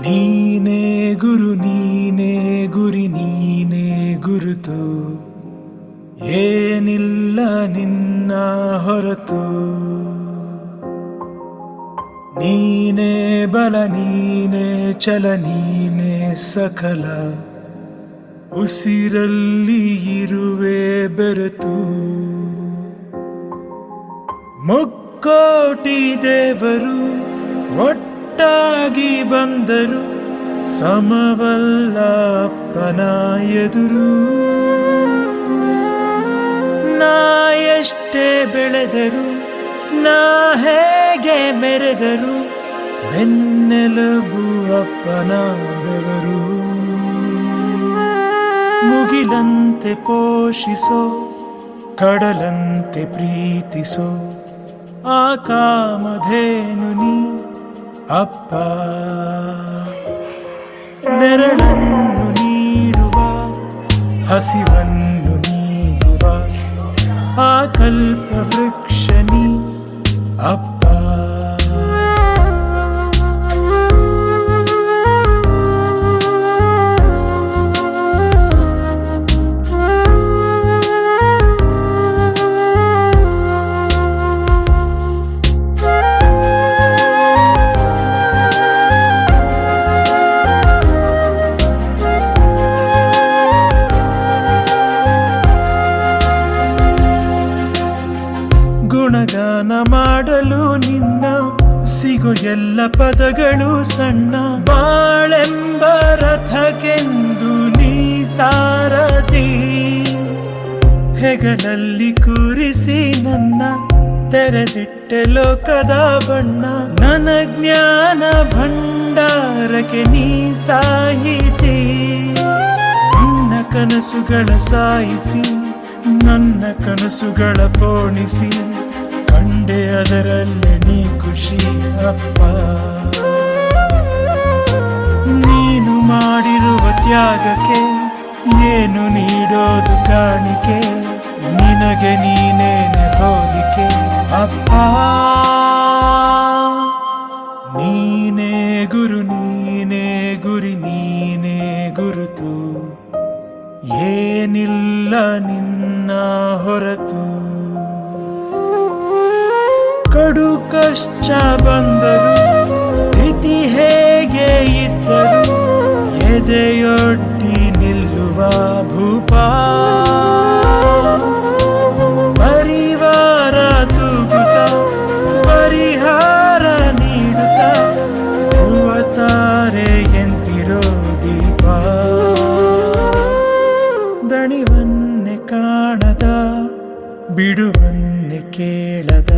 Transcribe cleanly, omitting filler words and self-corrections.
ನೀನೇ ಗುರು ನೀನೇ ಗುರಿ ನೀನೇ ಗುರುತು ಏನಿಲ್ಲ ನಿನ್ನ ಹೊರತು ನೀನೇ ಬಲ ನೀನೇ ಛಲ ನೀನೇ ಸಕಲ ಉಸಿರಲ್ಲಿ ಇರುವೆ ಬೆರೆತು ಮುಕ್ಕೋಟಿ ದೇವರು ಒಟ್ಟಾಗಿ ಬಂದರು ಸಮವಲ್ಲ ಅಪ್ಪನ ಎದುರು ನಾ ಎಷ್ಟೇ ಬೆಳೆದರು ನಾ ಹೇಗೆ ಮೆರೆದರು ಬೆನ್ನೆಲುಬು ಅಪ್ಪನ ಬೆವರು ಮುಗಿಲಂತೆ ಪೋಷಿಸೋ ಕಡಲಂತೆ ಪ್ರೀತಿಸೋ ಆ ಕಾಮಧೇನು ನೀ ಅಪ್ಪ ನೆರಳನ್ನು ನೀಡುವ ಹಸಿವನ್ನು ನೀಗುವ ಆ ಕಲ್ಪ ವೃಕ್ಷ ನೀ ಅಪ್ಪ ಗುಣಗಾನ ಮಾಡಲು ನಿನ್ನ ಸಿಗೋ ಎಲ್ಲ ಪದಗಳು ಸಣ್ಣ ಬಾಳೆಂಬ ರಥಕ್ಕೆಂದು ನೀ ಸಾರಥಿ ಹೆಗಲಲ್ಲಿ ಕೂರಿಸಿ ನನ್ನ ತೆರೆದಿಟ್ಟೆ ಲೋಕದ ಬಣ್ಣ ನನ್ನ ಜ್ಞಾನ ಭಂಡಾರಕ್ಕೆ ನೀ ಸಾಹಿತಿ ನಿನ್ನ ಕನಸುಗಳ ಸಾಯಿಸಿ ನನ್ನ ಕನಸುಗಳ ಪೋಣಿಸಿ ಕಂಡೆ ಅದರಲ್ಲೇ ನೀ ಖುಷಿ ಅಪ್ಪ ನೀನು ಮಾಡಿರುವ ತ್ಯಾಗಕ್ಕೆ ಏನು ನೀಡೋದು ಕಾಣಿಕೆ ನಿನಗೆ ನೀನೇನೆ ಹೋಲಿಕೆ ಅಪ್ಪ ನೀನೇ ಗುರು ನೀನೇ ಗುರಿ ನೀನೇ ಗುರುತು ಏನಿಲ್ಲ ನಿನ್ನ ಹೊರತು ಕಡು ಕಷ್ಟ ಬಂದರು ಸ್ಥಿತಿ ಹೇಗೆ ಇದ್ದರು ಎದೆಯೊಡ್ಡಿ ನಿಲ್ಲುವ ಭೂಪ ಪರಿವಾರ ತೂಗುತ್ತ ಪರಿಹಾರ ನೀಡುತ್ತ ಧ್ರುವತಾರೆ ಎಂತಿರೋ ದೀಪ ದಣಿವನ್ನೇ ಕಾಣದ ಬಿಡುವನ್ನೇ ಕೇಳದ